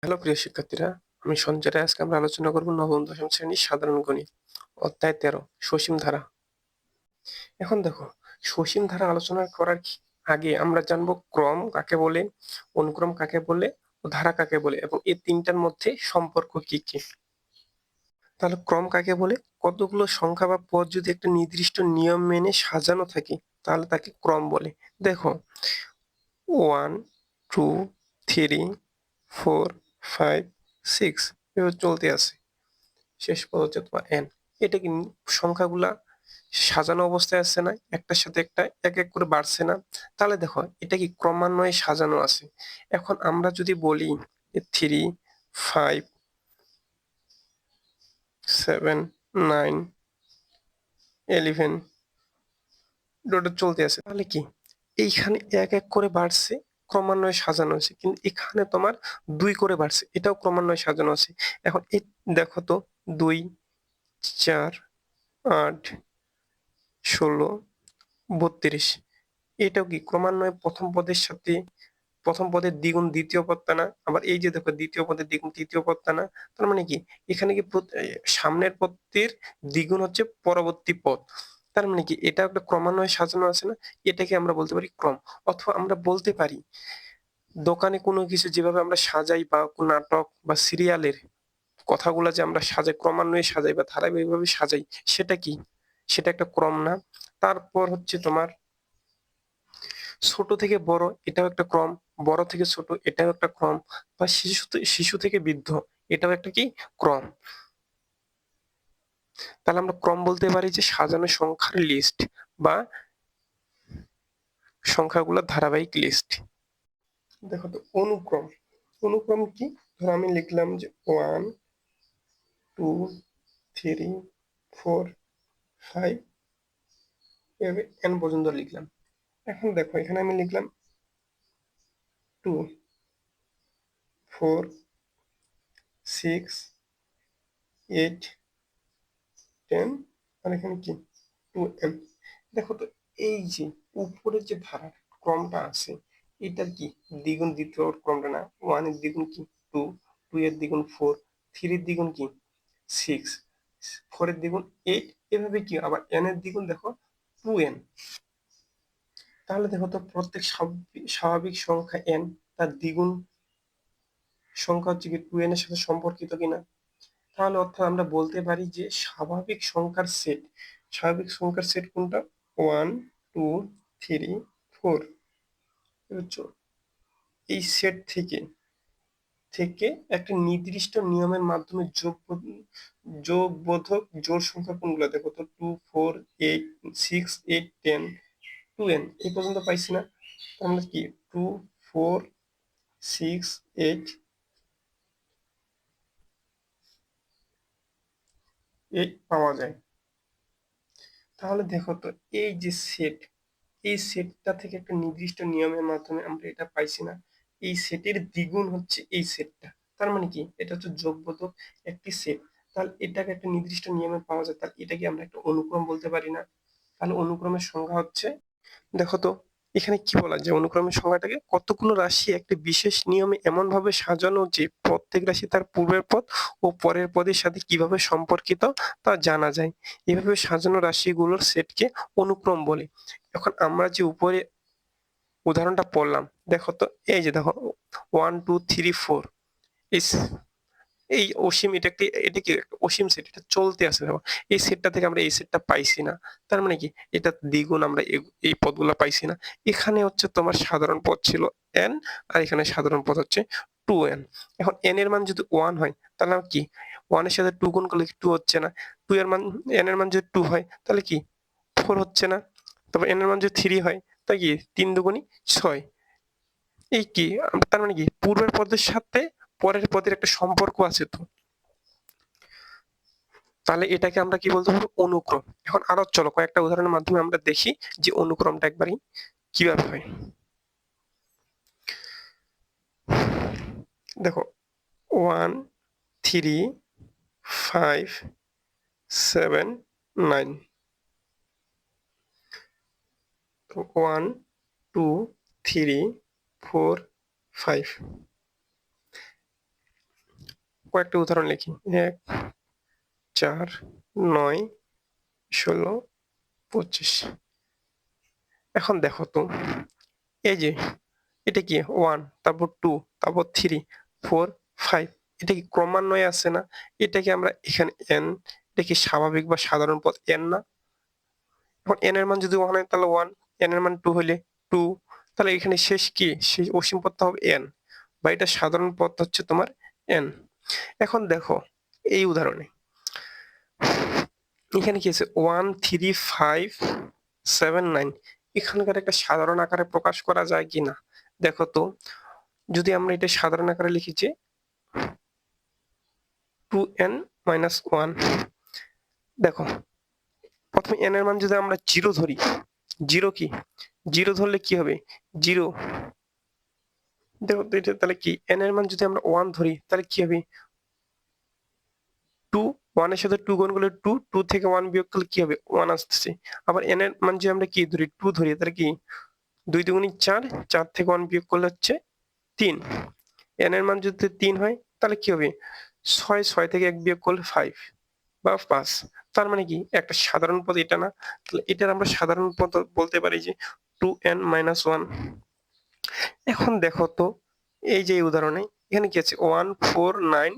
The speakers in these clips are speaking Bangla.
হ্যালো প্রিয় শিক্ষার্থীরা, আমি সঞ্জয় রায়। আজকে আমরা আলোচনা করব নবম দশম শ্রেণীর সাধারণ গণিত অধ্যায় 13 সসীম ধারা। এখন দেখো, সসীম ধারা আলোচনা করার আগে আমরা জানবো ক্রম কাকে বলে, অনুক্রম কাকে বলে ও ধারা কাকে বলে এবং এই তিনটার মধ্যে সম্পর্ক কি কি। তাহলে ক্রম কাকে বলে? কতগুলো সংখ্যা বা পদ যদি একটা নির্দিষ্ট নিয়ম মেনে সাজানো থাকে তাহলে তাকে ক্রম বলে। দেখো, 1 2 3 4 5 6 এভাবে চলতে আছে। শেষ পদ হচ্ছে তোমার n। এটা কি সংখ্যাগুলা সাজানো অবস্থায় আছে না, একটার সাথে একটা এক এক করে বাড়ছে না? তাহলে দেখো, এটা কি ক্রমান্বয়ে সাজানো আছে। এখন আমরা যদি বলি 3 5 7 9 11 ডটে চলতে আছে, তাহলে কি এইখানে এক এক করে বাড়ছে, ক্রমান্বয়ে সাজানো আছে। কিন্তু এখানে তোমার 2 করে বাড়ছে, এটাও ক্রমান্বয়ে সাজানো আছে। এখন এই দেখো তো, 2 4 8 16 32, এটাও কি ক্রমান্বয়ে প্রথম পদের দ্বিগুণ দ্বিতীয় পদটা না? আবার এই যে দেখো, দ্বিতীয় পদের দ্বিগুণ তৃতীয় পদটা না? তার মানে কি এখানে কি সামনের পদটির দ্বিগুণ হচ্ছে পরবর্তী পদ। তার মানে কি এটা একটা ক্রমান্বয়ে সাজানো আছে না? এটাকে আমরা বলতে পারি ক্রম। অথবা আমরা বলতে পারি, দোকানে কোনো কিছু যেভাবে আমরা সাজাই বা কোনো নাটক বা সিরিয়ালের কথাগুলা যে আমরা সাজাই, ক্রমান্বয়ে সাজাই বা ধারাবাহিকভাবে সাজাই, সেটা কি? সেটা একটা ক্রম না? তারপর হচ্ছে তোমার ছোট থেকে বড়, এটাও একটা ক্রম। বড় থেকে ছোট, এটাও একটা ক্রম। বা শিশু থেকে বৃদ্ধ, এটাও একটা কি ক্রম। তাহলে আমরা ক্রম বলতে পারি যে সাজানো সংখ্যার লিস্ট বা সংখ্যাগুলোর ধারাবাহিক লিস্ট। দেখো তো, অনুক্রম। অনুক্রম কি? ধরো আমি লিখলাম যে 1 2 3 4 5 এভাবে n পর্যন্ত লিখলাম। এখন দেখো, এখানে আমি লিখলাম 2 4 6 8 10, আর এখানে কি 2n। দেখো তো, এই যে উপরের যে ধারার ক্রমটা আছে, এটার কি দ্বিগুণ দ্বিতীয় ক্রমটা না? 1 এর দ্বিগুণ কি 2, 2 এর দ্বিগুণ 4, 3 এর দ্বিগুণ কি 6, 4 এর দ্বিগুণ 8, এভাবে কি আবার n এর দ্বিগুণ দেখো 2n। তাহলে দেখো তো, প্রত্যেক স্বাভাবিক সংখ্যা n তার দ্বিগুণ সংখ্যা হচ্ছে কি 2n এর সাথে সম্পর্কিত কিনা? তাহলে অর্থাৎ আমরা বলতে পারি যে স্বাভাবিক সংখ্যার সেট কোনটা? 1 2 3 4। বুঝছো? এই সেট থেকে থেকে একটা নির্দিষ্ট নিয়মের মাধ্যমে যোগবোধক জোড় সংখ্যা কোনগুলো? দেখো তো, 2 4 8 6 8 10 2n এই পর্যন্ত পাইছি না? আমরা কি 2 4 6 8 8 পাওয়া যায়। তাহলে দেখো তো, এই যে এই সেটটা থেকে একটা নির্দিষ্ট নিয়মের মাধ্যমে আমরা এটা পাইছি না? এই সেটের দ্বিগুণ হচ্ছে এই সেটটা। তার মানে কি এটা হচ্ছে যোগবোধক একটি সেট। তাহলে এটাকে একটা নির্দিষ্ট নিয়মে পাওয়া যায়, তাহলে এটাকে আমরা একটা অনুক্রম বলতে পারি না? তাহলে অনুক্রমের সংজ্ঞা হচ্ছে, দেখো তো, এখানে কি বলা যায়? অনুক্রমের সংজ্ঞাটাকে কতগুলো রাশি একটি বিশেষ নিয়মে এমন ভাবে সাজানো যে প্রত্যেক রাশি তার পূর্বের পদ ও পরের পদের সাথে কিভাবে সম্পর্কিত তা জানা যায়। এভাবে সাজানো রাশিগুলোর সেটকে অনুক্রম বলে। এখন আমরা যে উপরে উদাহরণটা পড়লাম, দেখো তো, এই যে দেখো, 1 2 3 4, এই এই অসীম, এটা কি একটা অসীম সেট, এটা চলতে আছে। দেখো, এই সেটটা থেকে আমরা এই সেটটা পাইছি না। তার মানে কি এটা দ্বিগুণ আমরা এই পদগুলা পাইছি না। এখানে হচ্ছে তোমার সাধারণ পদ ছিল n, আর এখানে সাধারণ পদ হচ্ছে 2n। এখন n এর মান যদি 1 হয় তাহলে কি 1 এর সাথে 2 গুণ করলে কি 2 হচ্ছে না? 2 এর মান, n এর মান যদি 2 হয় তাহলে কি 4 হচ্ছে না? তারপর n এর মান যদি 3 হয় তাই কি 3 দুগুণী 6। এই কি তার মানে কি পূর্বের পদের সাথে পরের পদের একটা সম্পর্ক আছে তো। তাহলে এটাকে আমরা কি বলতে পারবো? অনুক্রম। এখন আরো চলো কয়েকটা উদাহরণের মাধ্যমে আমরা দেখি যে অনুক্রমটা একবারই কিভাবে হয়। দেখো, 1 3 5 7 9, 1 2 3 4 5। কয়েকটা উদাহরণ লিখি। 1, 4, 9, 16, 25। এখন দেখো তো, এই যে এটা কি 1, তারপর 2, তারপর 3, 4, 5, এটা কি ক্রমান্বয়ে আছে না? এটা কি আমরা এখানে n, এটা কি স্বাভাবিক বা সাধারণ পদ n না? এখন n এর মান যদি 1 হয় তাহলে 1, n এর মান 2 হলে 2, তাহলে এখানে শেষ কি? শেষ অসীম পদটা হবে n, বা এটা সাধারণ পদ হচ্ছে তোমার n। এখন দেখো এই উদাহরণে এখানে কি আছে 1, 3, 5, 7, 9, এখানকার একটা সাধারণ আকারে প্রকাশ করা যায় কিনা দেখো তো। যদি আমরা এটা সাধারণ আকারে লিখি যে 2n-1, দেখো প্রথমে n এর মান যদি আমরা 0 ধরি, 0 কি 0 ধরলে কি হবে 0, দেখো তো এটা তাহলে কি n এর মান যদি আমরা 1 ধরি তাহলে কি হবে 2, 1 এর সাথে 2 গুণ করলে 2, 2 থেকে 1 বিয়োগ করলে কি হবে 1 আসতেছে। আবার n এর মান যদি আমরা কি ধরি 2 ধরি তাহলে কি 2 দুগুণে 4, 4 থেকে 1 বিয়োগ করলে হচ্ছে 3, n এর মান যদি 3 হয় তাহলে কি হবে 6, 6 থেকে 1 বিয়োগ করলে 5 বা 5। তার মানে কি একটা সাধারণ পদ এটা না? তাহলে এটার আমরা সাধারণ পদ বলতে পারি যে 2n-1। এখন দেখো তো এই যে উদাহরণে এখানে কি আছে 1, 4, 9,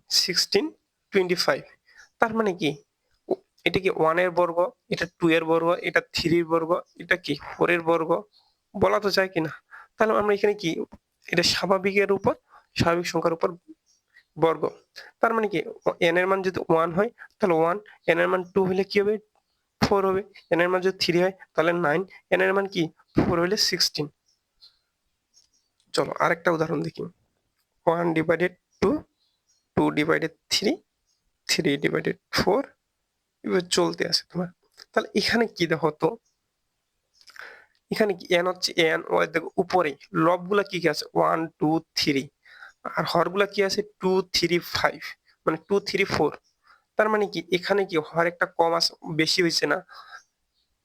16, 25। তার মানে কি এটা কি 1 এর বর্গ, এটা 2 এর বর্গ, এটা 3 এর বর্গ, এটা কি 4 এর বর্গ, বলা তো যায় কিনা? তাহলে আমরা এখানে কি এটা স্বাভাবিকের উপর, স্বাভাবিক সংখ্যার উপর বর্গ। তার মানে কি n এর মান যদি 1 হয় তাহলে 1, n এর মান 2 হলে কি হবে 4 হবে, n এর মান যদি 3 হয় তাহলে 9, n এর মান কি 4 হলে 16। চলো আরেকটা উদাহরণ দেখি। 1 ডিভাইডেড 2, 2 ডিভাইডেড 3, 3 ডিভাইডেড 4, এভাবে চলতে আছে তোমার। তাহলে এখানে কি দেখো তো, এখানে কি n হচ্ছে n, y দেখো উপরে লবগুলা কি কি আছে 1, 2, 3, আর হরগুলা কি আছে 2, 3, 5, মানে 2, 3, 4। তার মানে কি এখানে কি হর একটা কম আছে, বেশি হয়েছে না?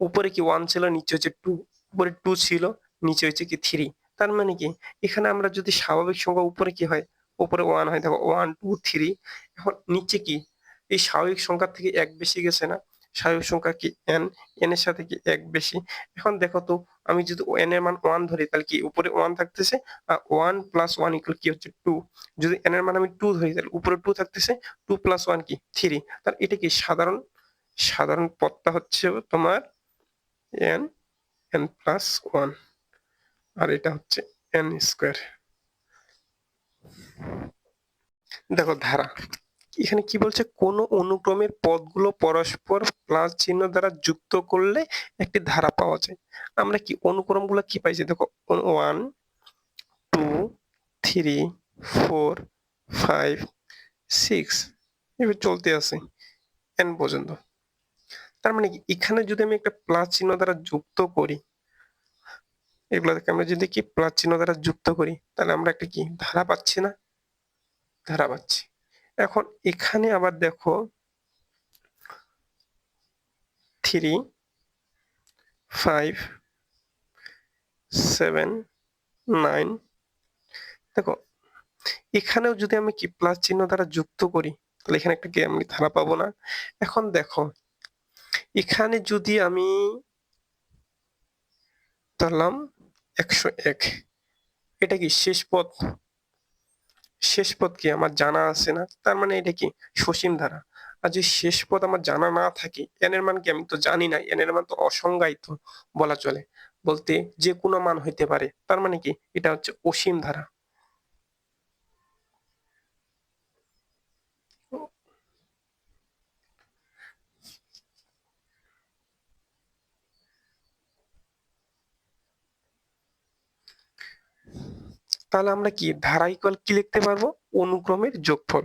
উপরে কি 1 ছিল, নিচে হচ্ছে 2, উপরে 2 ছিল, নিচে হচ্ছে কি 3। তার মানে কি এখানে আমরা যদি স্বাভাবিক সংখ্যা উপরে কি হয়, উপরে 1 হয়, দেখো 1, 2, 3, এখন নিচে কি এই স্বাভাবিক সংখ্যা থেকে 1 বেশি গেছে না? স্বাভাবিক সংখ্যা কি n, n এর সাথে কি 1 বেশি। এখন দেখো তো আমি যদি n এর মান 1 ধরি তাহলে কি উপরে 1 থাকতেছে, আর 1 প্লাস 1 ইকুয়াল কি হচ্ছে 2। যদি n এর মান আমি 2 ধরি তাহলে উপরে 2 থাকতেছে, 2 প্লাস 1 কি 3। তাহলে এটা কি সাধারণ, সাধারণ পদটা হচ্ছে তোমার n, n প্লাস 1, আর এটা হচ্ছে n স্কয়ার। দেখো ধারা এখানে কি বলছে, কোন অনুক্রমের পদগুলো পরস্পর প্লাস চিহ্ন দ্বারা যুক্ত করলে একটি ধারা পাওয়া যায়। আমরা কি অনুক্রমগুলো কি পাইছি দেখো 1, 2, 3, 4, 5, 6, এভাবে চলতে আছে n পর্যন্ত। তার মানে কি এখানে যদি আমি একটা প্লাস চিহ্ন দ্বারা যুক্ত করি, এগুলোকে আমরা যদি কি প্লাস চিহ্ন দ্বারা যুক্ত করি তাহলে আমরা একটা কি ধারা পাচ্ছি না? ধারা পাচ্ছি। এখন এখানে আবার দেখো 3, 5, 7, 9, দেখো এখানেও যদি আমি কি প্লাস চিহ্ন দ্বারা যুক্ত করি তাহলে এখানে একটা কি আমি ধারা পাবো না? এখন দেখো এখানে যদি আমি ধরলাম 101, এটা কি শেষ পদ? শেষ পদ কি আমার জানা আছে না? তার মানে এটা কি সসীম ধারা। আর যদি শেষ পদ আমার জানা না থাকে, n এর মান কি আমি তো জানি না, n এর মান তো অসংজ্ঞায়িত বলা চলে, বলতে যে কোনো মান হইতে পারে। তার মানে কি এটা হচ্ছে অসীম ধারা। তাহলে আমরা কি ধারা ইকুয়াল কি লিখতে পারবো, অনুক্রমের যোগফল।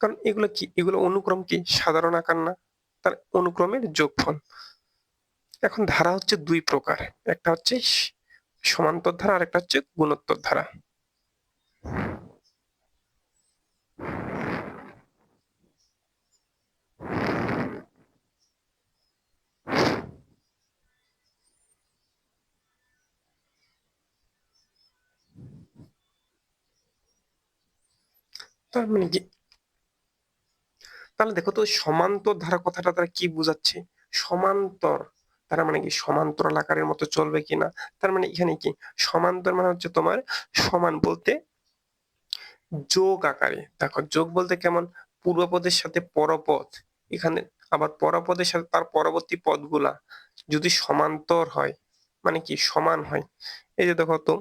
কারণ এগুলো কি, এগুলো অনুক্রম কি সাধারণ আকার না, তার অনুক্রমের যোগফল। এখন ধারা হচ্ছে দুই প্রকার, একটা হচ্ছে সমান্তর ধারা আর একটা হচ্ছে গুণোত্তর ধারা। তার মানে কি, তাহলে দেখো তো সমান্তর ধারা কথাটা তারা কি বোঝাচ্ছে? সমান্তর তারা মানে কি সমান্তরাল আকারের মতো চলবে কিনা? তার মানে এখানে কি সমান্তর মানে হচ্ছে তোমার সমান বলতে যোগ আকারে। দেখো যোগ বলতে কেমন, পূর্বপদের সাথে পরপদ, এখানে আবার পরপদের সাথে তার পরবর্তী পদগুলা যদি সমান্তর হয় মানে কি সমান হয়। এই যে দেখো তো,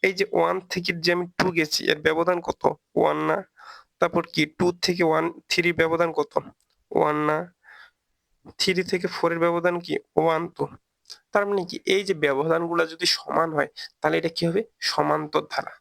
এই যে 1 থেকে যে আমি 2 গেছি এর ব্যবধান কত? 1 না? তারপর কি 2 থেকে 1 3 ব্যবধান কত? 1 না? 3 থেকে 4 এর ব্যবধান কি 1 তো। তার মানে কি এই যে ব্যবধানগুলা যদি সমান হয় তাহলে এটা কি হবে? সমান্তর ধারা।